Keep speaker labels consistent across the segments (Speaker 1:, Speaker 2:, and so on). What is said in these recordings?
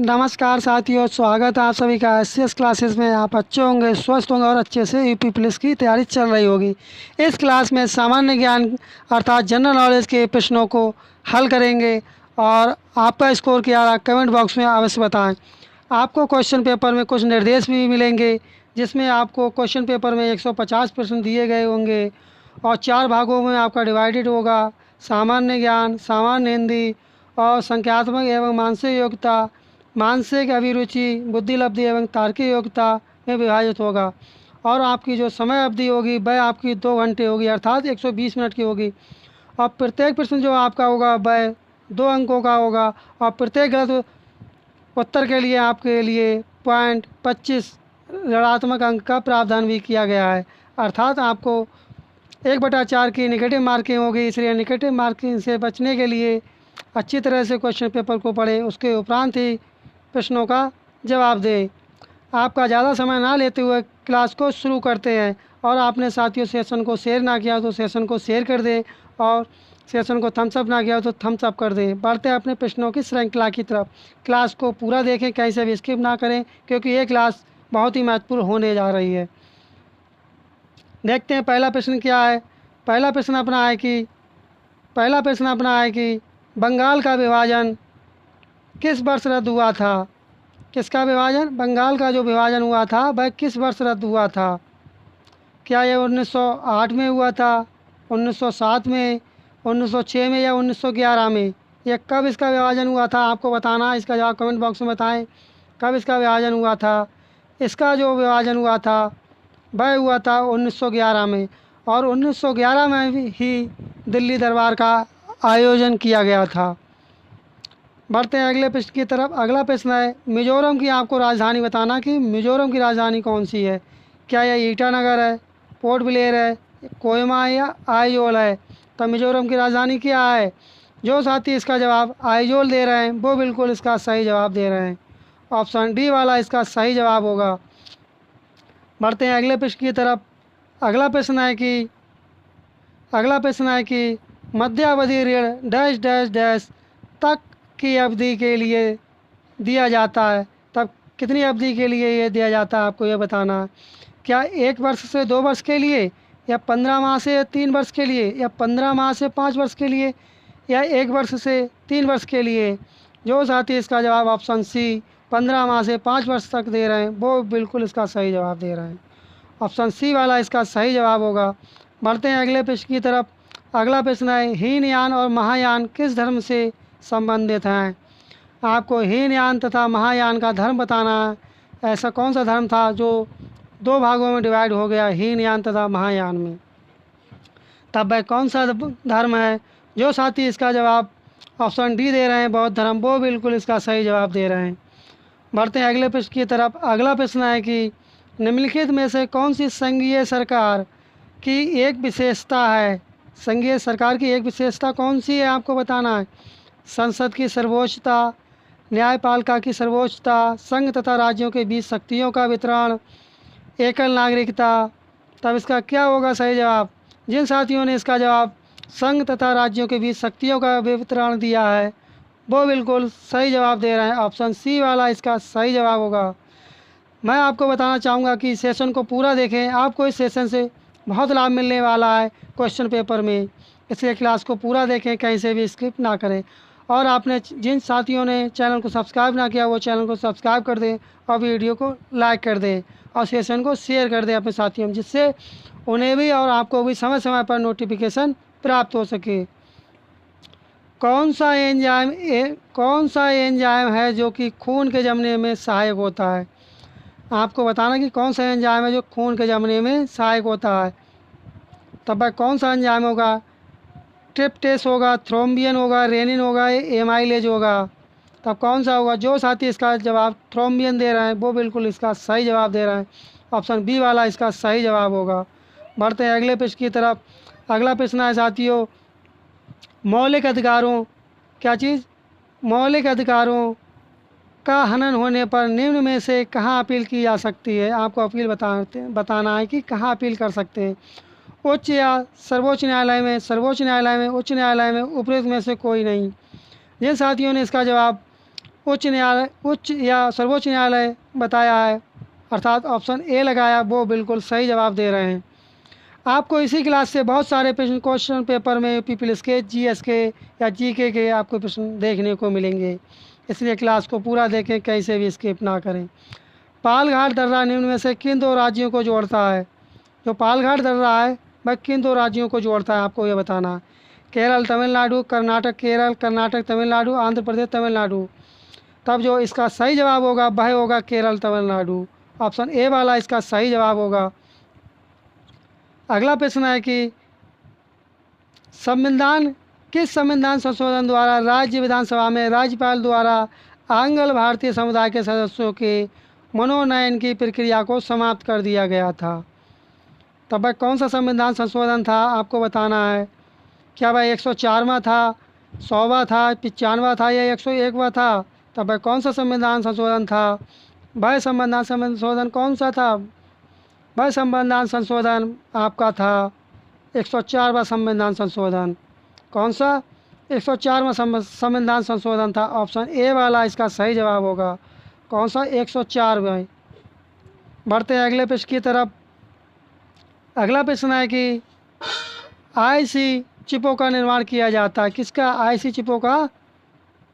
Speaker 1: नमस्कार साथियों, स्वागत है आप सभी का एससीएस क्लासेस में। आप अच्छे होंगे, स्वस्थ होंगे और अच्छे से यूपी पुलिस की तैयारी चल रही होगी। इस क्लास में सामान्य ज्ञान अर्थात जनरल नॉलेज के प्रश्नों को हल करेंगे और आपका स्कोर क्या रहा कमेंट बॉक्स में अवश्य बताएं। आपको क्वेश्चन पेपर में कुछ निर्देश भी मिलेंगे, जिसमें आपको क्वेश्चन पेपर में 150 प्रश्न दिए गए होंगे और 4 भागों में आपका डिवाइडेड होगा। सामान्य ज्ञान, सामान्य हिंदी और संख्यात्मक एवं मानसिक योग्यता, मानसिक अभिरुचि, बुद्धिलब्धि एवं तार्किक योग्यता में विभाजित होगा। और आपकी जो समय अवधि होगी वह आपकी 2 घंटे होगी, अर्थात 120 मिनट की होगी। और प्रत्येक प्रश्न जो आपका होगा वह 2 अंकों का होगा और प्रत्येक गलत उत्तर के लिए आपके लिए पॉइंट 25 ऋणात्मक अंक का प्रावधान भी किया गया है। अर्थात आपको 1/4 की नेगेटिव मार्किंग होगी। इसलिए नेगेटिव मार्किंग से बचने के लिए अच्छी तरह से क्वेश्चन पेपर को पढ़ें, उसके उपरांत ही प्रश्नों का जवाब दें। आपका ज़्यादा समय ना लेते हुए क्लास को शुरू करते हैं। और आपने साथियों सेशन को शेयर ना किया तो सेशन को शेयर कर दें और सेशन को थम्स अप ना किया तो थम्स अप कर दें। बढ़ते हैं अपने प्रश्नों की श्रृंखला की तरफ। क्लास को पूरा देखें, कहीं से भी स्किप ना करें, क्योंकि ये क्लास बहुत ही महत्वपूर्ण होने जा रही है। देखते हैं पहला प्रश्न क्या है। पहला प्रश्न अपना है कि बंगाल का विभाजन किस वर्ष रद्द हुआ था। किसका विभाजन? बंगाल का जो विभाजन हुआ था वह किस वर्ष रद्द हुआ था? क्या यह 1908 में हुआ था, 1907 में, 1906 में या 1911 में? यह कब इसका विभाजन हुआ था आपको बताना है। इसका जवाब कमेंट बॉक्स में बताएं, कब इसका विभाजन हुआ था। इसका जो विभाजन हुआ था वह हुआ था 1911 में, और 1911 में ही दिल्ली दरबार का आयोजन किया गया था। बढ़ते हैं अगले प्रश्न की तरफ। अगला प्रश्न है, मिजोरम की आपको राजधानी बताना कि मिजोरम की राजधानी कौन सी है। क्या यह ईटानगर है, पोर्ट ब्लेयर है, कोहिमा है या आइजोल है? तो मिजोरम की राजधानी क्या है? जो साथी इसका जवाब आइजोल दे रहे हैं वो बिल्कुल इसका सही जवाब दे रहे हैं। ऑप्शन डी वाला इसका सही जवाब होगा। बढ़ते हैं अगले प्रश्न की तरफ। अगला प्रश्न है कि मध्यावधि ऋण डैश डैश डैश तक की अवधि के लिए दिया जाता है। तब कितनी अवधि के लिए ये दिया जाता है आपको ये बताना है। क्या 1 वर्ष से 2 वर्ष के लिए, या 15 माह से 3 वर्ष के लिए, या 15 माह से 5 वर्ष के लिए, या 1 वर्ष से 3 वर्ष के लिए? जो साथी इसका जवाब ऑप्शन सी 15 माह से 5 वर्ष तक दे रहे हैं वो बिल्कुल इसका सही जवाब दे रहे हैं। ऑप्शन सी वाला इसका सही जवाब होगा। बढ़ते हैं अगले प्रश्न की तरफ। अगला प्रश्न है, हीनयान और महायान किस धर्म से संबंधित हैं। आपको हीनयान तथा महायान का धर्म बताना है। ऐसा कौन सा धर्म था जो 2 भागों में डिवाइड हो गया, हीनयान तथा महायान में? तब वह कौन सा धर्म है? जो साथी इसका जवाब ऑप्शन डी दे रहे हैं, बौद्ध धर्म, वो बिल्कुल इसका सही जवाब दे रहे हैं। बढ़ते हैं अगले प्रश्न की तरफ। अगला प्रश्न है कि निम्नलिखित में से कौन सी संघीय सरकार की एक विशेषता है। संघीय सरकार की एक विशेषता कौन सी है आपको बताना है। संसद की सर्वोच्चता, न्यायपालिका की सर्वोच्चता, संघ तथा राज्यों के बीच शक्तियों का वितरण, एकल नागरिकता। तब इसका क्या होगा सही जवाब? जिन साथियों ने इसका जवाब संघ तथा राज्यों के बीच शक्तियों का वितरण दिया है वो बिल्कुल सही जवाब दे रहे हैं। ऑप्शन सी वाला इसका सही जवाब होगा। मैं आपको बताना चाहूँगा कि सेशन को पूरा देखें, आपको इस सेशन से बहुत लाभ मिलने वाला है क्वेश्चन पेपर में। इसलिए क्लास को पूरा देखें, कहीं से भी स्किप ना करें। और आपने जिन साथियों ने चैनल को सब्सक्राइब ना किया वो चैनल को सब्सक्राइब कर दें और वीडियो को लाइक कर दें और सेशन को शेयर कर दें अपने साथियों में, जिससे उन्हें भी और आपको भी समय समय पर नोटिफिकेशन प्राप्त हो सके। कौन सा एंजाइम है जो कि खून के जमने में सहायक होता है। आपको बताना कि कौन सा एंजाइम है जो खून के जमने में सहायक होता है। तब वह कौन सा एंजाइम होगा? ट्रिप्टेस होगा, थ्रोम्बियन होगा, रेनिन होगा, एमाइलेज होगा। तब कौन सा होगा? जो साथी इसका जवाब थ्रोम्बियन दे रहे हैं वो बिल्कुल इसका सही जवाब दे रहे हैं। ऑप्शन बी वाला इसका सही जवाब होगा। बढ़ते हैं अगले प्रश्न की तरफ। अगला प्रश्न है साथियों, मौलिक अधिकारों मौलिक अधिकारों का हनन होने पर निम्न में से कहाँ अपील की जा सकती है। आपको अपील बताना है कि कहाँ अपील कर सकते हैं। उच्च या सर्वोच्च न्यायालय में, सर्वोच्च न्यायालय में, उच्च न्यायालय में, उपरोक्त में से कोई नहीं। जिन साथियों ने इसका जवाब उच्च या सर्वोच्च न्यायालय बताया है, अर्थात ऑप्शन ए लगाया, वो बिल्कुल सही जवाब दे रहे हैं। आपको इसी क्लास से बहुत सारे प्रश्न क्वेश्चन पेपर में पीपल्स के, जीएस के या जीके के आपको प्रश्न देखने को मिलेंगे, इसलिए क्लास को पूरा देखें, कैसे भी स्किप ना करें। पालघाट दर्रा निम्न में से किन दो राज्यों को जोड़ता है? जो पालघाट दर्रा है वह किन दो राज्यों को जोड़ता है, आपको ये बताना है। केरल तमिलनाडु, कर्नाटक केरल, कर्नाटक तमिलनाडु, आंध्र प्रदेश तमिलनाडु। तब जो इसका सही जवाब होगा वह होगा केरल तमिलनाडु। ऑप्शन ए वाला इसका सही जवाब होगा। अगला प्रश्न है कि किस संविधान संशोधन द्वारा राज्य विधानसभा में राज्यपाल द्वारा आंग्ल भारतीय समुदाय के सदस्यों के मनोनयन की प्रक्रिया को समाप्त कर दिया गया था? तब वह कौन सा संविधान संशोधन था, आपको बताना है। क्या वह 104वां था, 100वां था, 95वां था या 101वां था? तब वह कौन सा संविधान संशोधन था? वह संविधान संशोधन कौन सा था? वह संविधान संशोधन आपका था 104वां संविधान संशोधन। कौन सा? 104वां संविधान संशोधन था। ऑप्शन ए वाला इसका सही जवाब होगा। कौन सा? 104वां। बढ़ते हैं अगले प्रश्न की तरफ। अगला प्रश्न है कि आईसी चिपों का निर्माण किया जाता है। किसका? आईसी चिपों का।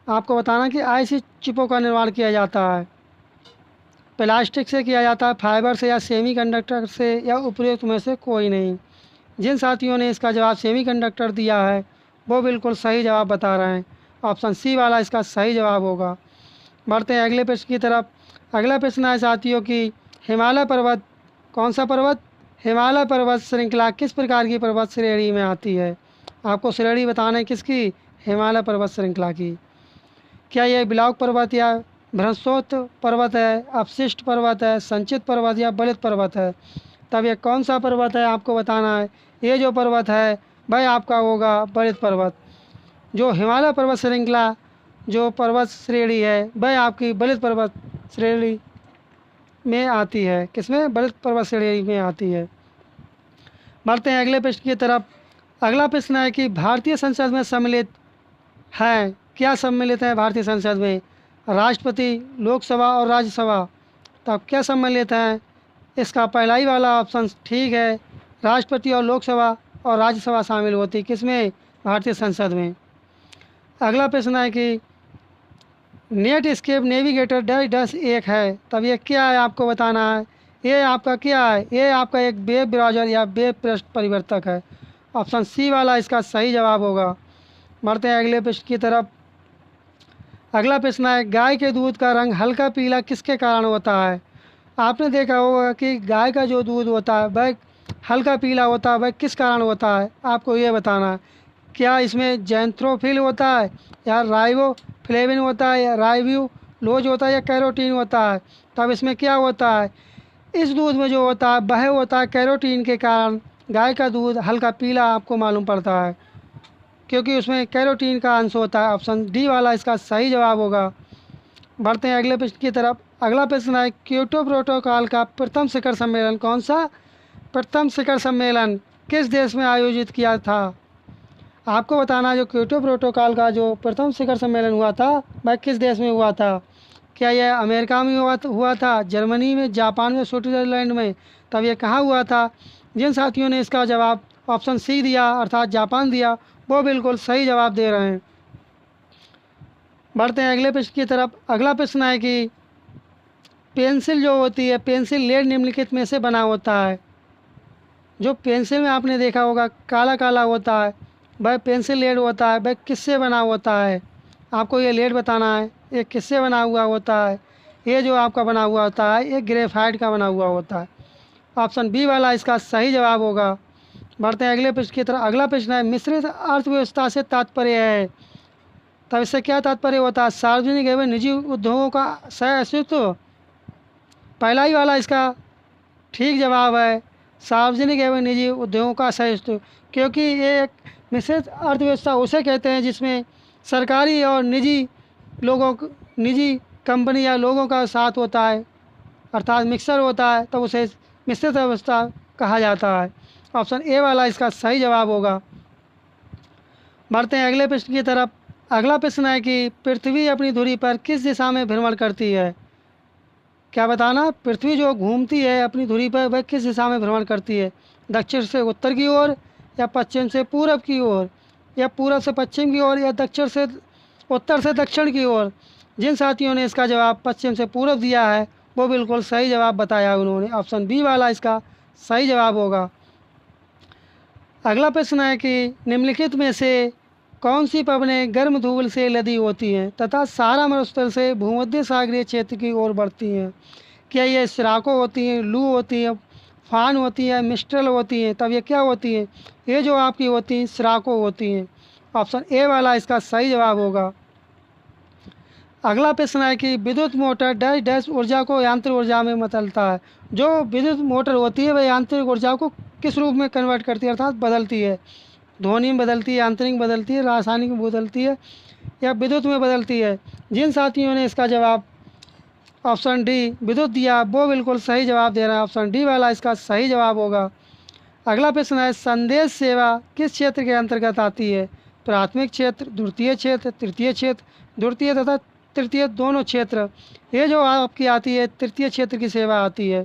Speaker 1: आपको बताना कि आईसी चिपों का निर्माण किया जाता है प्लास्टिक से किया जाता है, फाइबर से या सेमीकंडक्टर से, या उपयुक्त में से कोई नहीं। जिन साथियों ने इसका जवाब सेमीकंडक्टर दिया है वो बिल्कुल सही जवाब बता रहे हैं। ऑप्शन सी वाला इसका सही जवाब होगा। बढ़ते हैं अगले प्रश्न की तरफ। अगला प्रश्न है साथियों कि हिमालय पर्वत, कौन सा पर्वत? हिमालय पर्वत श्रृंखला किस प्रकार की पर्वत श्रेणी में आती है? आपको श्रेणी बताना है किसकी? हिमालय पर्वत श्रृंखला की। क्या यह बिलाउक पर्वत या भ्रंशोत्त पर्वत है, अपशिष्ट पर्वत है, संचित पर्वत या बलित पर्वत है? तब ये कौन सा पर्वत है, आपको बताना है। ये जो पर्वत है वह आपका होगा बलित पर्वत। जो हिमालय पर्वत श्रृंखला जो पर्वत श्रेणी है वह आपकी बलित पर्वत श्रेणी में आती है। किसमें? बलित पर्वत श्रेणी में आती है। बढ़ते हैं अगले प्रश्न की तरफ। अगला प्रश्न है कि भारतीय संसद में सम्मिलित है, क्या सम्मिलित है भारतीय संसद में? राष्ट्रपति, लोकसभा और राज्यसभा। तब क्या सम्मिलित है? इसका पहला ही वाला ऑप्शन ठीक है। राष्ट्रपति और लोकसभा और राज्यसभा शामिल होती किसमें? भारतीय संसद में। अगला प्रश्न है कि Netscape navigator dash dash एक है। तब ये क्या है, आपको बताना है। ये आपका क्या है? ये आपका एक वेब ब्राउज़र या वेब पृष्ठ परिवर्तक है। ऑप्शन सी वाला इसका सही जवाब होगा। बढ़ते हैं अगले प्रश्न की तरफ। अगला प्रश्न है गाय के दूध का रंग हल्का पीला किसके कारण होता है? आपने देखा होगा कि गाय का जो दूध होता है वह हल्का पीला होता है, वह किस कारण होता है? आपको ये बताना है। क्या इसमें जैंथ्रोफिल होता है, या राइबोफ्लेविन होता है, या राइब्यूलोज होता है, या कैरोटीन होता है? तब इसमें क्या होता है? इस दूध में जो होता है वह होता है कैरोटीन के कारण गाय का दूध हल्का पीला आपको मालूम पड़ता है, क्योंकि उसमें कैरोटीन का अंश होता है। ऑप्शन डी वाला इसका सही जवाब होगा। बढ़ते हैं अगले प्रश्न की तरफ। अगला प्रश्न है क्योटो प्रोटोकॉल का प्रथम शिखर सम्मेलन कौन सा? प्रथम शिखर सम्मेलन किस देश में आयोजित किया था? आपको बताना है जो क्योटो प्रोटोकॉल का जो प्रथम शिखर सम्मेलन हुआ था वह किस देश में हुआ था? क्या यह अमेरिका में हुआ था, जर्मनी में, जापान में, स्विट्ज़रलैंड में? तब यह कहाँ हुआ था? जिन साथियों ने इसका जवाब ऑप्शन सी दिया अर्थात जापान दिया वो बिल्कुल सही जवाब दे रहे हैं। बढ़ते हैं अगले प्रश्न की तरफ। अगला प्रश्न है कि पेंसिल जो होती है, पेंसिल लेड निम्नलिखित में से बना होता है। जो पेंसिल में आपने देखा होगा काला काला होता है वह पेंसिल लेड होता है, वह किससे बना होता है? आपको ये लेड बताना है, ये किससे बना हुआ होता है? ये जो आपका बना हुआ होता है ये ग्रेफाइट का बना हुआ होता है। ऑप्शन बी वाला इसका सही जवाब होगा। बढ़ते हैं अगले प्रश्न की तरफ। अगला प्रश्न है मिश्रित अर्थव्यवस्था से तात्पर्य है। तब इससे क्या तात्पर्य होता है? सार्वजनिक एवं निजी उद्योगों का सह अस्तित्व। पहला ही वाला इसका ठीक जवाब है, सार्वजनिक एवं निजी उद्योगों का सह अस्तित्व, क्योंकि ये एक मिश्रित अर्थव्यवस्था उसे कहते हैं जिसमें सरकारी और निजी कंपनी या लोगों का साथ होता है, अर्थात मिक्सर होता है, तब उसे मिश्रित अवस्था कहा जाता है। ऑप्शन ए वाला इसका सही जवाब होगा। बढ़ते हैं अगले प्रश्न की तरफ। अगला प्रश्न है कि पृथ्वी अपनी धुरी पर किस दिशा में भ्रमण करती है? क्या बताना, पृथ्वी जो घूमती है अपनी धुरी पर वह किस दिशा में भ्रमण करती है? दक्षिण से उत्तर की ओर, या पश्चिम से पूरब की ओर, या पूरब से पश्चिम की ओर, या दक्षिण से उत्तर से दक्षिण की ओर? जिन साथियों ने इसका जवाब पश्चिम से पूरब दिया है वो बिल्कुल सही जवाब बताया उन्होंने। ऑप्शन बी वाला इसका सही जवाब होगा। अगला प्रश्न है कि निम्नलिखित में से कौन सी पवनें गर्म धूल से लदी होती हैं तथा सारा मरुस्थल से भूमध्य सागरीय क्षेत्र की ओर बढ़ती हैं? क्या ये सिराको होती हैं, लू होती हैं, फान होती है, मिस्ट्रल होती हैं? तब ये क्या होती हैं? ये जो आपकी होती हैं सिराको होती हैं। ऑप्शन ए वाला इसका सही जवाब होगा। अगला प्रश्न है कि विद्युत मोटर डैश डैश ऊर्जा को यांत्रिक ऊर्जा में बदलता है। जो विद्युत मोटर होती है वह यांत्रिक ऊर्जा को किस रूप में कन्वर्ट करती है, अर्थात बदलती है? ध्वनि में बदलती है, यांत्रिक में बदलती है, रासायनिक में बदलती है, या विद्युत में बदलती है? जिन साथियों ने इसका जवाब ऑप्शन डी विद्युत दिया वो बिल्कुल सही जवाब दे रहा है। ऑप्शन डी वाला इसका सही जवाब होगा। अगला प्रश्न है संदेश सेवा किस क्षेत्र के अंतर्गत आती है? प्राथमिक क्षेत्र, द्वितीय क्षेत्र, तृतीय क्षेत्र, द्वितीय तथा तृतीय दोनों क्षेत्र? ये जो आपकी आती है तृतीय क्षेत्र की सेवा आती है।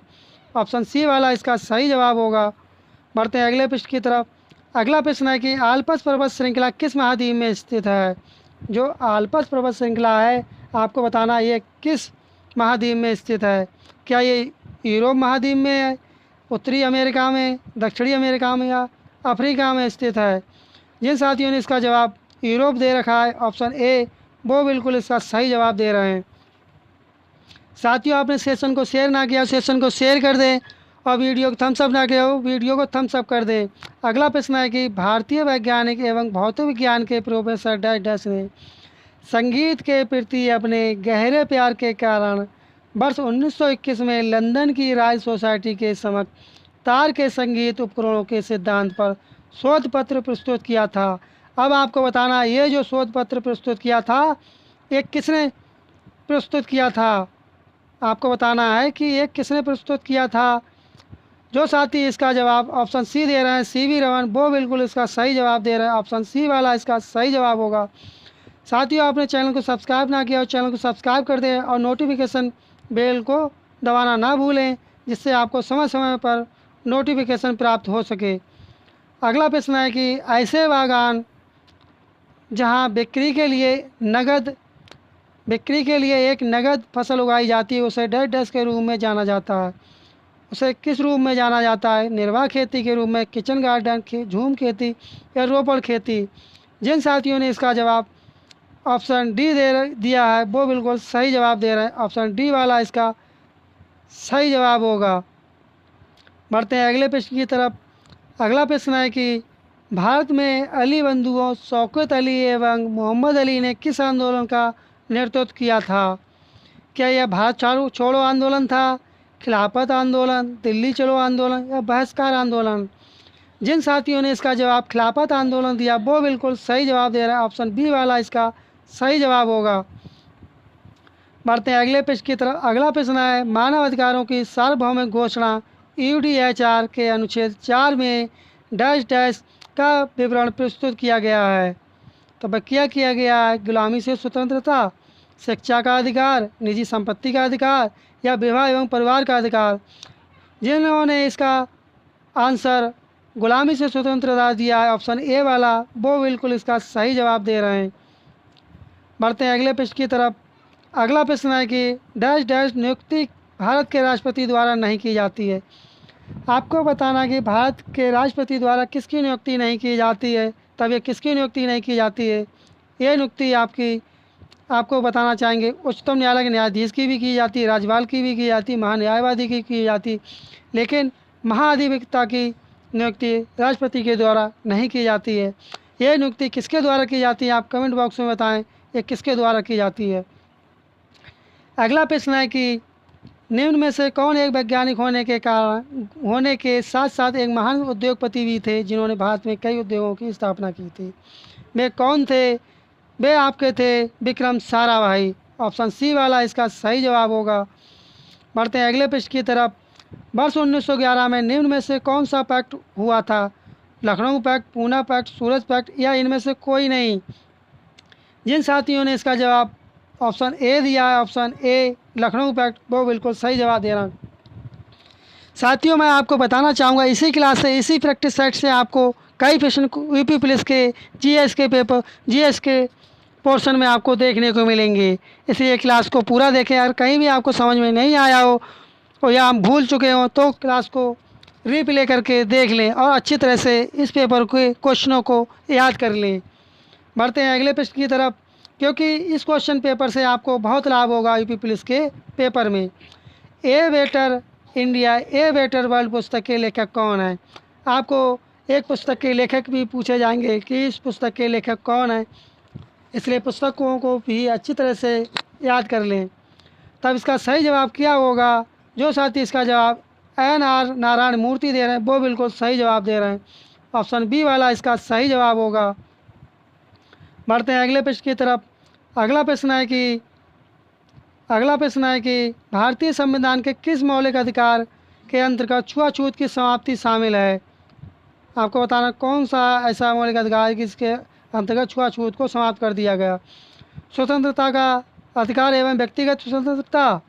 Speaker 1: ऑप्शन सी वाला इसका सही जवाब होगा। बढ़ते हैं अगले प्रश्न की तरफ। अगला प्रश्न है कि आल्प्स पर्वत श्रृंखला किस महाद्वीप में स्थित है? जो आल्प्स पर्वत श्रृंखला है आपको बताना ये किस महाद्वीप में स्थित है? क्या ये यूरोप महाद्वीप में है, उत्तरी अमेरिका में, दक्षिणी अमेरिका में, या अफ्रीका में स्थित है? जिन साथियों ने इसका जवाब यूरोप दे रखा है ऑप्शन ए वो बिल्कुल इसका सही जवाब दे रहे हैं। साथियों आपने सेशन को शेयर ना किया, सेशन को शेयर कर दें, और वीडियो को थम्स अप ना किया हो वीडियो को थम्स अप कर दें। अगला प्रश्न है कि भारतीय वैज्ञानिक एवं भौतिक विज्ञान के प्रोफेसर डैश डैश ने संगीत के प्रति अपने गहरे प्यार के कारण वर्ष 1921 में लंदन की रॉयल सोसाइटी के समक्ष तार के संगीत उपकरणों के सिद्धांत पर शोध पत्र प्रस्तुत किया था। अब आपको बताना ये जो शोध पत्र प्रस्तुत किया था ये किसने प्रस्तुत किया था? आपको बताना है कि ये किसने प्रस्तुत किया था। जो साथी इसका जवाब ऑप्शन सी दे रहे हैं सीवी रमन वो बिल्कुल इसका सही जवाब दे रहे हैं। ऑप्शन सी वाला इसका सही जवाब होगा। साथियों आपने चैनल को सब्सक्राइब ना किया और चैनल को सब्सक्राइब कर दें और नोटिफिकेशन बेल को दबाना ना भूलें जिससे आपको समय समय पर नोटिफिकेशन प्राप्त हो सके। अगला प्रश्न है कि ऐसे बागान जहां बिक्री के लिए एक नगद फसल उगाई जाती है उसे डैश डैश के रूप में जाना जाता है। उसे किस रूप में जाना जाता है? निर्वाह खेती के रूप में, किचन गार्डन, झूम खेती, या रोपड़ खेती? जिन साथियों ने इसका जवाब ऑप्शन डी दिया है वो बिल्कुल सही जवाब दे रहे हैं। ऑप्शन डी वाला इसका सही जवाब होगा। बढ़ते हैं अगले प्रश्न की तरफ। अगला प्रश्न है कि भारत में अली बंधुओं शौकत अली एवं मोहम्मद अली ने किस आंदोलन का नेतृत्व किया था? क्या यह भारत छोड़ो आंदोलन था, खिलाफत आंदोलन, दिल्ली चलो आंदोलन, या बहिष्कार आंदोलन? जिन साथियों ने इसका जवाब खिलाफत आंदोलन दिया वो बिल्कुल सही जवाब दे रहा है। ऑप्शन बी वाला इसका सही जवाब होगा। बढ़ते हैं अगले प्रश्न की तरफ। अगला प्रश्न है मानव अधिकारों की सार्वभौमिक घोषणा यूडीएचआर के अनुच्छेद 4 में डैश डैश का विवरण प्रस्तुत किया गया है। तो वह क्या किया गया है? गुलामी से स्वतंत्रता, शिक्षा का अधिकार, निजी संपत्ति का अधिकार, या विवाह एवं परिवार का अधिकार? जिन्होंने इसका आंसर गुलामी से स्वतंत्रता दिया है ऑप्शन ए वाला वो बिल्कुल इसका सही जवाब दे रहे हैं। बढ़ते हैं अगले प्रश्न की तरफ। अगला प्रश्न है कि डैश डैश नियुक्ति भारत के राष्ट्रपति द्वारा नहीं की जाती है। आपको बताना कि भारत के राष्ट्रपति द्वारा किसकी नियुक्ति नहीं की जाती है। तब ये किसकी नियुक्ति नहीं की जाती है? ये नियुक्ति आपको बताना चाहेंगे उच्चतम न्यायालय के न्यायाधीश की भी की जाती है, राज्यपाल की भी की जाती है, महान्यायवादी की जाती, लेकिन महाधिवक्ता की नियुक्ति राष्ट्रपति के द्वारा नहीं की जाती है। ये नियुक्ति किसके द्वारा की जाती है? आप कमेंट बॉक्स में बताएं ये किसके द्वारा की जाती है। अगला प्रश्न है कि निम्न में से कौन एक वैज्ञानिक होने के साथ साथ एक महान उद्योगपति भी थे जिन्होंने भारत में कई उद्योगों की स्थापना की थी? वे कौन थे? वे आपके थे विक्रम साराभाई। ऑप्शन सी वाला इसका सही जवाब होगा। बढ़ते हैं अगले प्रश्न की तरफ। वर्ष 1911 में निम्न में से कौन सा पैक्ट हुआ था? लखनऊ पैक्ट, पूना पैक्ट, सूरज पैक्ट, या इनमें से कोई नहीं? जिन साथियों ने इसका जवाब ऑप्शन ए दिया है, ऑप्शन ए लखनऊ पैक्ट, वो बिल्कुल सही जवाब दे रहा हूँ। साथियों मैं आपको बताना चाहूँगा इसी क्लास से, इसी प्रैक्टिस सेट से आपको कई प्रश्न यूपी पुलिस के जीएस के पेपर, जीएस के पोर्शन में आपको देखने को मिलेंगे। इसलिए क्लास को पूरा देखें। अगर कहीं भी आपको समझ में नहीं आया हो या हम भूल चुके हों तो क्लास को रिप्ले करके देख लें और अच्छी तरह से इस पेपर के क्वेश्चनों को याद कर लें। बढ़ते हैं अगले प्रश्न की तरफ, क्योंकि इस क्वेश्चन पेपर से आपको बहुत लाभ होगा यूपी पुलिस के पेपर में। A better India, a better world पुस्तक के लेखक कौन है? आपको एक पुस्तक के लेखक भी पूछे जाएंगे कि इस पुस्तक के लेखक कौन है, इसलिए पुस्तकों को भी अच्छी तरह से याद कर लें। तब इसका सही जवाब क्या होगा? जो साथी इसका जवाब NR नारायण मूर्ति दे रहे हैं वो बिल्कुल सही जवाब दे रहे हैं। ऑप्शन बी वाला इसका सही जवाब होगा। बढ़ते हैं अगले प्रश्न की तरफ। अगला प्रश्न है कि भारतीय संविधान के किस मौलिक अधिकार के अंतर्गत छुआछूत की समाप्ति शामिल है? आपको बताना कौन सा ऐसा मौलिक अधिकार है जिसके अंतर्गत छुआछूत को समाप्त कर दिया गया। स्वतंत्रता का अधिकार एवं व्यक्तिगत स्वतंत्रता,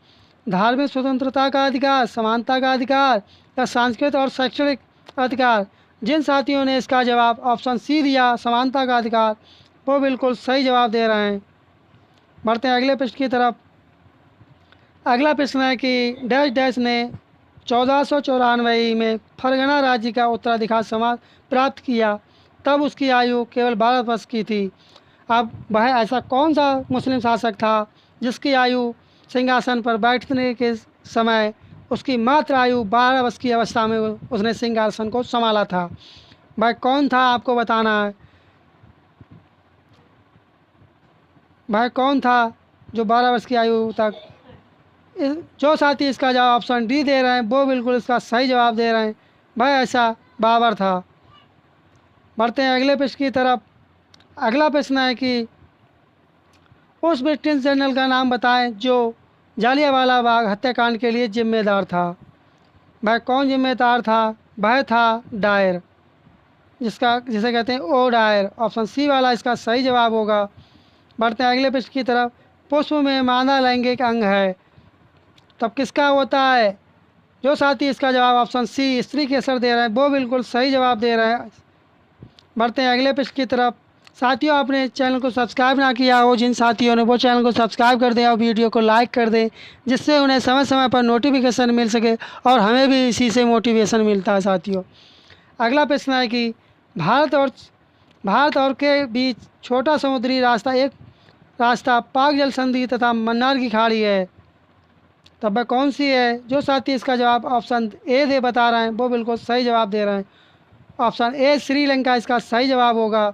Speaker 1: धार्मिक स्वतंत्रता का अधिकार, समानता का अधिकार या सांस्कृतिक और शैक्षणिक अधिकार। जिन साथियों ने इसका जवाब ऑप्शन सी दिया, समानता का अधिकार, वो बिल्कुल सही जवाब दे रहे हैं। बढ़ते हैं अगले प्रश्न की तरफ। अगला प्रश्न है कि डैश डैश ने 1494 में फरगना राज्य का उत्तराधिकार समाज प्राप्त किया, तब उसकी आयु केवल 12 वर्ष की थी। अब वह ऐसा कौन सा मुस्लिम शासक था जिसकी आयु सिंहासन पर बैठने के समय उसकी मात्र आयु 12 वर्ष की अवस्था में उसने सिंहासन को संभाला था? वह कौन था आपको बताना है। वह कौन था जो 12 वर्ष की आयु तक, जो साथी इसका जवाब ऑप्शन डी दे रहे हैं वो बिल्कुल इसका सही जवाब दे रहे हैं। वह ऐसा बाबर था। बढ़ते हैं अगले प्रश्न की तरफ। अगला प्रश्न है कि उस ब्रिटिश जनरल का नाम बताएं जो जालियांवाला बाग हत्याकांड के लिए जिम्मेदार था। वह कौन जिम्मेदार था? वह था डायर, जिसे कहते हैं ओ डायर। ऑप्शन सी वाला इसका सही जवाब होगा। बढ़ते हैं अगले प्रश्न की तरफ। पुष्प में मादा लैंगिक अंग है, तब किसका होता है? जो साथी इसका जवाब ऑप्शन सी स्त्री केसर दे रहे हैं वो बिल्कुल सही जवाब दे रहे हैं। बढ़ते हैं अगले प्रश्न की तरफ। साथियों आपने चैनल को सब्सक्राइब ना किया हो, जिन साथियों ने वो चैनल को सब्सक्राइब कर दें और वीडियो को लाइक कर दें, जिससे उन्हें समय समय पर नोटिफिकेशन मिल सके और हमें भी इसी से मोटिवेशन मिलता है। साथियों अगला प्रश्न है कि भारत और के बीच छोटा समुद्री रास्ता, एक रास्ता पाक जल संधि तथा मन्नार की खाड़ी है, तब वह कौन सी है? जो साथी इसका जवाब ऑप्शन ए दे बता रहे हैं वो बिल्कुल सही जवाब दे रहे हैं। ऑप्शन ए श्रीलंका इसका सही जवाब होगा।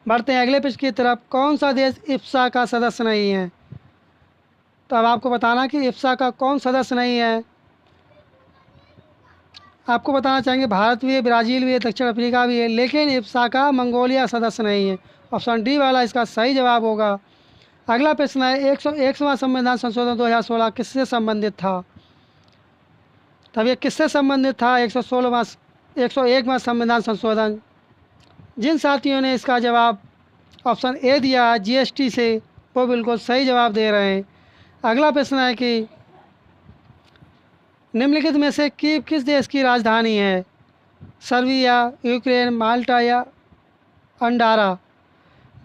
Speaker 1: बढ़ते हैं अगले प्रश्न की तरफ। कौन सा देश इफ्सा का सदस्य नहीं है? तो अब आपको बताना कि इफ्सा का कौन सदस्य नहीं है। आपको बताना चाहेंगे भारत भी है, ब्राज़ील भी है, दक्षिण अफ्रीका भी है, लेकिन इफ्सा का मंगोलिया सदस्य नहीं है। ऑप्शन डी वाला इसका सही जवाब होगा। अगला प्रश्न है 101वां संविधान संशोधन 2016 किससे संबंधित था? तब ये किससे संबंधित था 101वां संविधान संशोधन? जिन साथियों ने इसका जवाब ऑप्शन ए दिया GST से, वो बिल्कुल सही जवाब दे रहे हैं। अगला प्रश्न है कि निम्नलिखित में से कीव किस देश की राजधानी है? सर्बिया, यूक्रेन, माल्टा या अंडारा।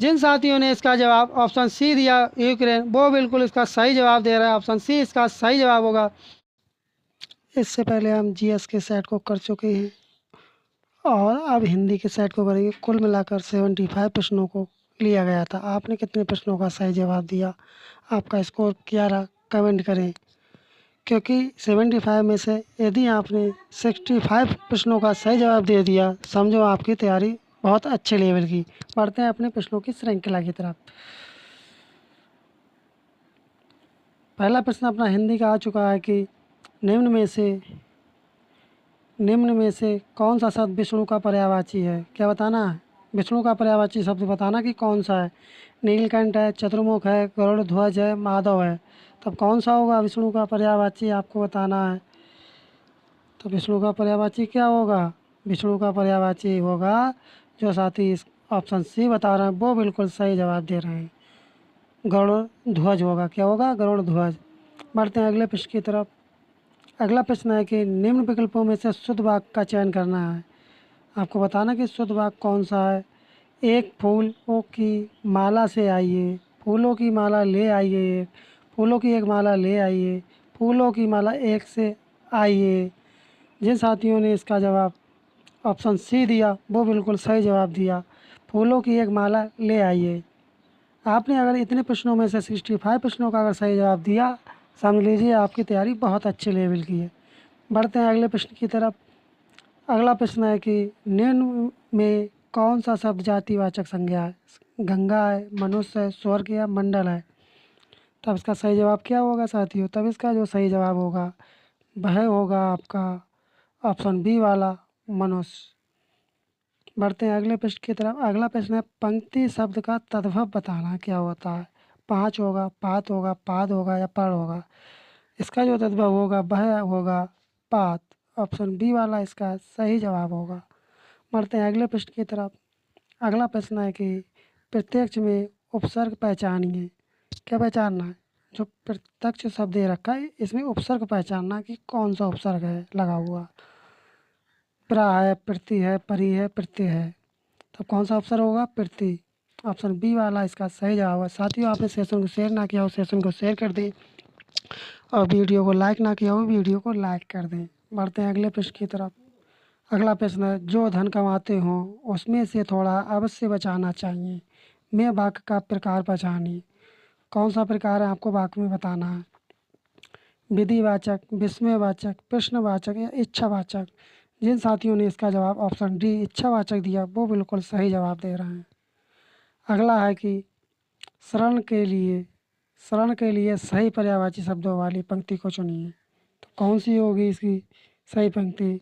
Speaker 1: जिन साथियों ने इसका जवाब ऑप्शन सी दिया यूक्रेन, वो बिल्कुल इसका सही जवाब दे रहे हैं। ऑप्शन सी इसका सही जवाब होगा। इससे पहले हम GS के सेट को कर चुके हैं और अब हिंदी के सेट को करेंगे। कुल मिलाकर 75 प्रश्नों को लिया गया था। आपने कितने प्रश्नों का सही जवाब दिया, आपका स्कोर क्या रहा, कमेंट करें। क्योंकि 75 में से यदि आपने 65 प्रश्नों का सही जवाब दे दिया, समझो आपकी तैयारी बहुत अच्छे लेवल की। बढ़ते हैं अपने प्रश्नों की श्रृंखला की तरफ। पहला प्रश्न अपना हिंदी का आ चुका है कि निम्न में से कौन सा शब्द विष्णु का पर्यायवाची है? क्या बताना है? विष्णु का पर्यायवाची शब्द बताना कि कौन सा है। नीलकंठ है, चतुर्मुख है, गरुड़ ध्वज है, माधव है, तब कौन सा होगा विष्णु का पर्यायवाची? आपको बताना है। तो विष्णु का पर्यायवाची क्या होगा? विष्णु का पर्यायवाची होगा, जो साथी ऑप्शन सी बता रहे हैं, वो बिल्कुल सही जवाब दे रहे हैं। गरुड़ ध्वज होगा। क्या होगा? गरुड़ ध्वज। बढ़ते हैं अगले प्रश्न की तरफ। अगला प्रश्न है कि निम्न विकल्पों में से शुद्ध वाक्य का चयन करना है। आपको बताना कि शुद्ध वाक्य कौन सा है। एक फूलों की माला से आइए, फूलों की माला ले आइए, फूलों की एक माला ले आइए, फूलों की माला एक से आइए। जिन साथियों ने इसका जवाब ऑप्शन सी दिया वो बिल्कुल सही जवाब दिया। फूलों की एक माला ले आइए। आपने अगर इतने प्रश्नों में से 65 प्रश्नों का अगर सही जवाब दिया, समझ लीजिए आपकी तैयारी बहुत अच्छे लेवल की है। बढ़ते हैं अगले प्रश्न की तरफ। अगला प्रश्न है कि निम्न में कौन सा शब्द जातिवाचक संज्ञा है? गंगा है, मनुष्य है, स्वर्ग या मंडल है। तब इसका सही जवाब क्या होगा साथियों? तब इसका जो सही जवाब होगा वह होगा आपका ऑप्शन बी वाला, मनुष्य। बढ़ते हैं अगले प्रश्न की तरफ। अगला प्रश्न है पंक्ति शब्द का तद्भव बताना क्या होता है। पाँच होगा, पात होगा, पाद होगा या पर होगा। इसका जो तद्भव होगा वह होगा पात। ऑप्शन बी वाला इसका सही जवाब होगा। बढ़ते हैं अगले प्रश्न की तरफ। अगला प्रश्न है कि प्रत्यक्ष में उपसर्ग पहचानिए। क्या पहचानना है? जो प्रत्यक्ष शब्द दे रखा है इसमें उपसर्ग पहचानना कि कौन सा उपसर्ग है लगा हुआ। प्रा है, प्रति है, परि है, प्रत्यय है। तब कौन सा ऑप्शन होगा? प्रति। ऑप्शन बी वाला इसका सही जवाब है। साथियों, आपने सेशन को शेयर ना किया हो सेशन को शेयर कर दें, और वीडियो को लाइक ना किया हो वीडियो को लाइक कर दें। बढ़ते हैं अगले प्रश्न की तरफ। अगला प्रश्न है जो धन कमाते हो उसमें से थोड़ा अवश्य बचाना चाहिए। मैं वाक्य का प्रकार पहचानिए। कौन सा प्रकार है आपको वाक्य में बताना है। विधिवाचक, विस्मयवाचक, प्रश्नवाचक या इच्छावाचक। जिन साथियों ने इसका जवाब ऑप्शन डी इच्छावाचक दिया वो बिल्कुल सही जवाब दे रहे हैं। अगला है कि शरण के लिए सही पर्यायवाची शब्दों वाली पंक्ति को चुनिए। तो कौन सी होगी इसकी सही पंक्ति?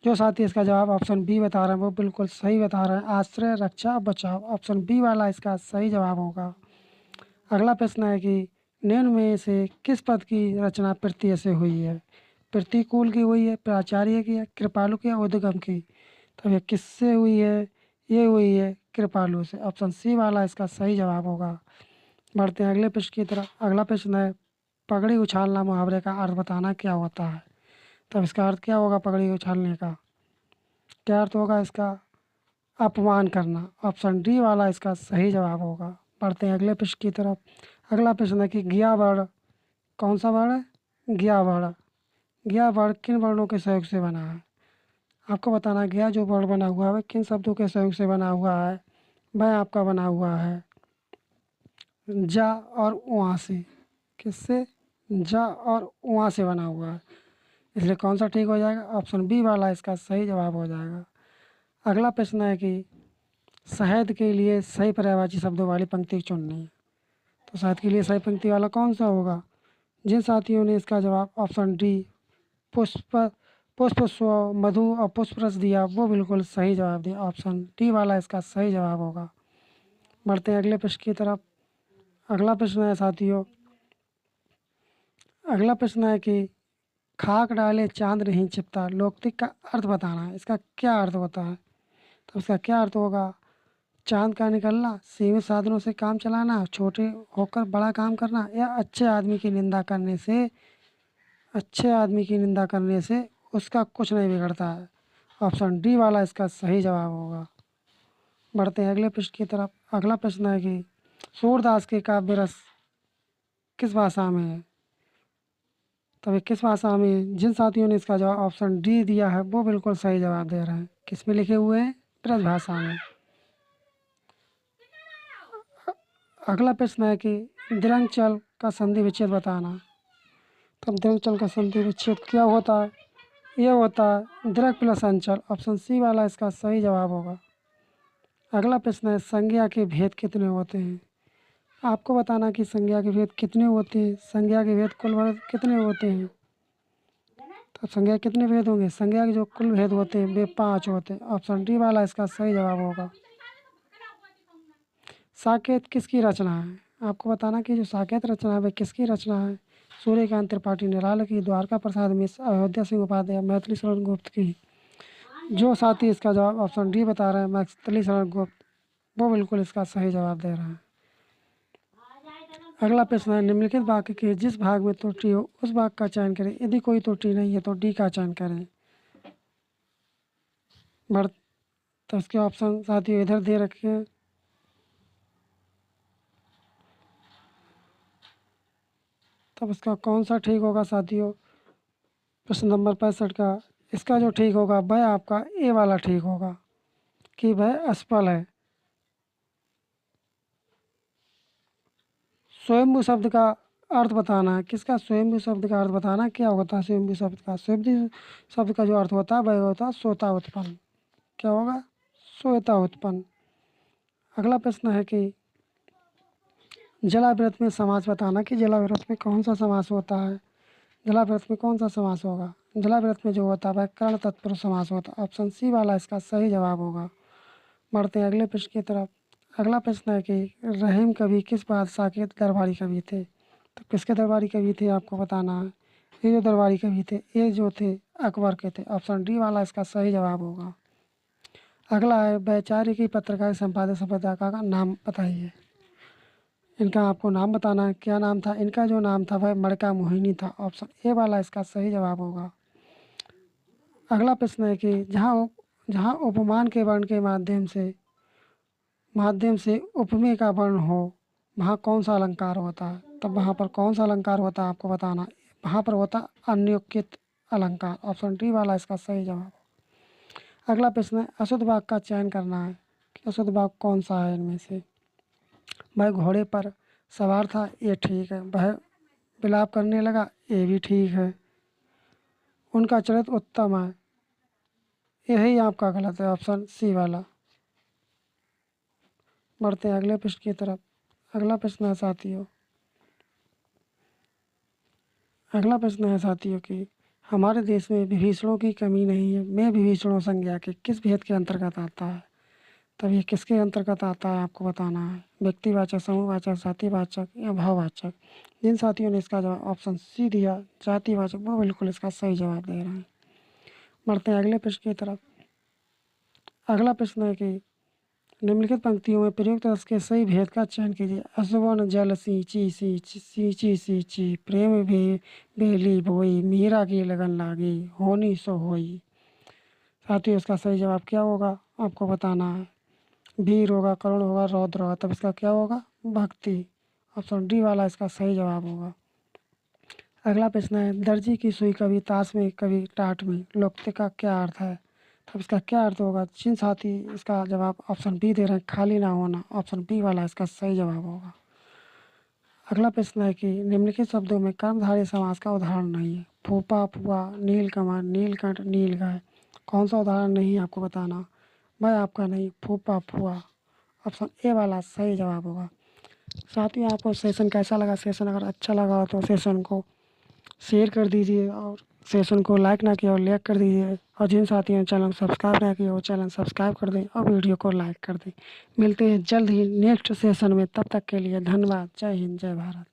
Speaker 1: जो साथी इसका जवाब ऑप्शन बी बता रहे हैं वो बिल्कुल सही बता रहे हैं। आश्रय, रक्षा, बचाव। ऑप्शन बी वाला इसका सही जवाब होगा। अगला प्रश्न है कि निम्न में से किस पद की रचना प्रत्यय से हुई है। प्रतिकूल की हुई है, प्राचार्य की है, कृपालु की या उद्गम की। तो ये किससे हुई है? ये हुई है कृपालु से। ऑप्शन सी वाला इसका सही जवाब होगा। बढ़ते हैं अगले प्रश्न की तरफ। अगला प्रश्न है पगड़ी उछालना मुहावरे का अर्थ बताना क्या होता है। तब इसका अर्थ क्या होगा पगड़ी उछालने का? क्या अर्थ होगा इसका? अपमान करना। ऑप्शन डी वाला इसका सही जवाब होगा। बढ़ते हैं अगले प्रश्न की तरफ। अगला प्रश्न है कि ज्ञा वर्ण कौन सा वर्ण है? ज्ञा वर्ण। ज्ञा वर्ण किन वर्णों के सहयोग से बना है? आपको बताना है ज्ञा जो वर्ण बना हुआ है वह किन शब्दों के सहयोग से बना हुआ है। वह आपका बना हुआ है जा और वहाँ से। किससे? जा और वहाँ से बना हुआ है। इसलिए कौन सा ठीक हो जाएगा? ऑप्शन बी वाला इसका सही जवाब हो जाएगा। अगला प्रश्न है कि शहद के लिए सही पर्यायवाची शब्दों वाली पंक्ति चुननी है। तो शहद के लिए सही पंक्ति वाला कौन सा होगा? जिन साथियों ने इसका जवाब ऑप्शन डी पुष्प पुष्प स्व मधु और पुष्परस दिया वो बिल्कुल सही जवाब दिया। ऑप्शन डी वाला इसका सही जवाब होगा। बढ़ते हैं अगले प्रश्न की तरफ। अगला प्रश्न है साथियों, अगला प्रश्न है कि खाक डाले चांद नहीं छिपता लोकोक्ति का अर्थ बताना है। इसका क्या अर्थ होता है? तो इसका क्या अर्थ होगा? चांद का निकलना, सीमित साधनों से काम चलाना, छोटे होकर बड़ा काम करना, या अच्छे आदमी की निंदा करने से उसका कुछ नहीं बिगड़ता है। ऑप्शन डी वाला इसका सही जवाब होगा। बढ़ते हैं अगले प्रश्न की तरफ। अगला प्रश्न है कि सूरदास के काव्य रस किस भाषा में है। तभी किस भाषा में है? जिन साथियों ने इसका जवाब ऑप्शन डी दिया है वो बिल्कुल सही जवाब दे रहे हैं। किस में लिखे हुए हैं? ब्रज भाषा में। अगला प्रश्न है कि द्रंचल का संधि विच्छेद बताना। तब द्रंचल का संधि विच्छेद क्या होता है? यह होता है द्रग प्लस अंचल। ऑप्शन सी वाला इसका सही जवाब होगा। अगला प्रश्न है संज्ञा के भेद कितने होते हैं। आपको बताना कि संज्ञा के भेद कितने होते हैं। संज्ञा के भेद कुल भेद कितने होते हैं? तो संज्ञा कितने भेद होंगे? संज्ञा के जो कुल भेद होते हैं वे 5 होते हैं। ऑप्शन डी वाला इसका सही जवाब होगा। साकेत किसकी रचना है? आपको बताना कि जो साकेत रचना है वह किसकी रचना है। सूर्यकांत त्रिपाठी निराला की, द्वारका प्रसाद मिश्र, अयोध्या सिंह उपाध्याय, मैथिली शरण गुप्त की। जो साथी इसका जवाब ऑप्शन डी बता रहे हैं मैथिली शरण गुप्त वो बिल्कुल इसका सही जवाब दे रहा है। अगला प्रश्न है, निम्नलिखित वाक्य के जिस भाग में त्रुटि हो उस भाग का चयन करें। यदि कोई त्रुटि नहीं है तो डी का चयन करें। बढ़ तो इसके ऑप्शन साथियों इधर दे रखे हैं। तब इसका कौन सा ठीक होगा साथियों? प्रश्न नंबर 65 का इसका जो ठीक होगा वह आपका ए वाला ठीक होगा कि वह असफल है। स्वयंभू शब्द का अर्थ बताना है। किसका? स्वयंभू शब्द का अर्थ बताना क्या होता है? स्वयंभू शब्द का, स्वयंभू शब्द का जो अर्थ होता है वह होता है स्वतः उत्पन्न। क्या होगा? स्वतः उत्पन्न। अगला प्रश्न है कि जलावृत में समास बताना कि जलावृत में कौन सा समास होता है। जलावृत में कौन सा समास होगा? जलावृत में जो होता है वह कर्ण तत्पुरुष समास होता है। ऑप्शन सी वाला इसका सही जवाब होगा। बढ़ते हैं अगले प्रश्न की तरफ। अगला प्रश्न है कि रहीम कवि किस बादशाह के दरबारी कवि थे? तो किसके दरबारी कवि थे आपको बताना है। ये जो दरबारी कवि थे ये जो थे अकबर के थे। ऑप्शन डी वाला इसका सही जवाब होगा। अगला है वैचारिक की पत्रकार संपादक संपादिका का नाम बताइए। इनका आपको नाम बताना है। क्या नाम था इनका? जो नाम था वह मड़का मोहिनी था। ऑप्शन ए वाला इसका सही जवाब होगा। अगला प्रश्न है कि जहाँ उपमान के वर्ण के माध्यम से उपमेय का वर्ण हो वहाँ कौन सा अलंकार होता है? तब वहाँ पर कौन सा अलंकार होता है आपको बताना। वहाँ पर होता अन्योक्तित अलंकार। ऑप्शन डी वाला इसका सही जवाब। अगला प्रश्न है अशुद्ध वाक्य का चयन करना है कि अशुद्ध वाक्य कौन सा है इनमें से। वह घोड़े पर सवार था, ये ठीक है। वह विलाप करने लगा, ये भी ठीक है। उनका चरित्र उत्तम है, यही आपका गलत है। ऑप्शन सी वाला। बढ़ते हैं अगले प्रश्न की तरफ। अगला प्रश्न है साथियों कि हमारे देश में विभीषणों की कमी नहीं है। मैं विभीषणों संज्ञा के किस भेद के अंतर्गत आता है? तब ये किसके अंतर्गत आता है आपको बताना है। व्यक्तिवाचक, समूहवाचक, जातिवाचक या भाववाचक। जिन साथियों ने इसका जवाब ऑप्शन सी दिया जातिवाचक वो बिल्कुल इसका सही जवाब दे रहे हैं। बढ़ते हैं अगले प्रश्न की तरफ। अगला प्रश्न है कि निम्नलिखित पंक्तियों में प्रयुक्त रस के सही भेद का चयन कीजिए। असुवन जल सींची सींची सींची प्रेम बेली बोई मीरा की लगन लागी होनी सो होई। साथियों इसका सही जवाब क्या होगा आपको बताना है। वीर होगा, करुण होगा, रौद्र होगा। तब इसका क्या होगा? भक्ति। ऑप्शन डी वाला इसका सही जवाब होगा। अगला प्रश्न है दर्जी की सुई कभी ताश में कभी टाट में लोकते का क्या अर्थ है? तब इसका क्या अर्थ होगा? जिन साथी इसका जवाब ऑप्शन बी दे रहे हैं खाली ना होना। ऑप्शन बी वाला इसका सही जवाब होगा। अगला प्रश्न है कि निम्नलिखित शब्दों में कर्मधारय समास का उदाहरण नहीं है। फूफा फुआ नीलकमल नीलकंठ नीलगाय। कौन सा उदाहरण नहीं है आपको बताना। वह आपका नहीं, फूफा फुआ। ऑप्शन ए वाला सही जवाब होगा। साथियों आपको सेशन कैसा लगा? सेशन अगर अच्छा लगा हो तो सेशन को शेयर कर दीजिए और सेशन को लाइक ना किया और लाइक कर दीजिए। और जिन साथियों ने चैनल को सब्सक्राइब ना किया वो चैनल सब्सक्राइब कर दें और वीडियो को लाइक कर दें। मिलते हैं जल्द ही नेक्स्ट सेशन में। तब तक के लिए धन्यवाद। जय हिंद, जय भारत।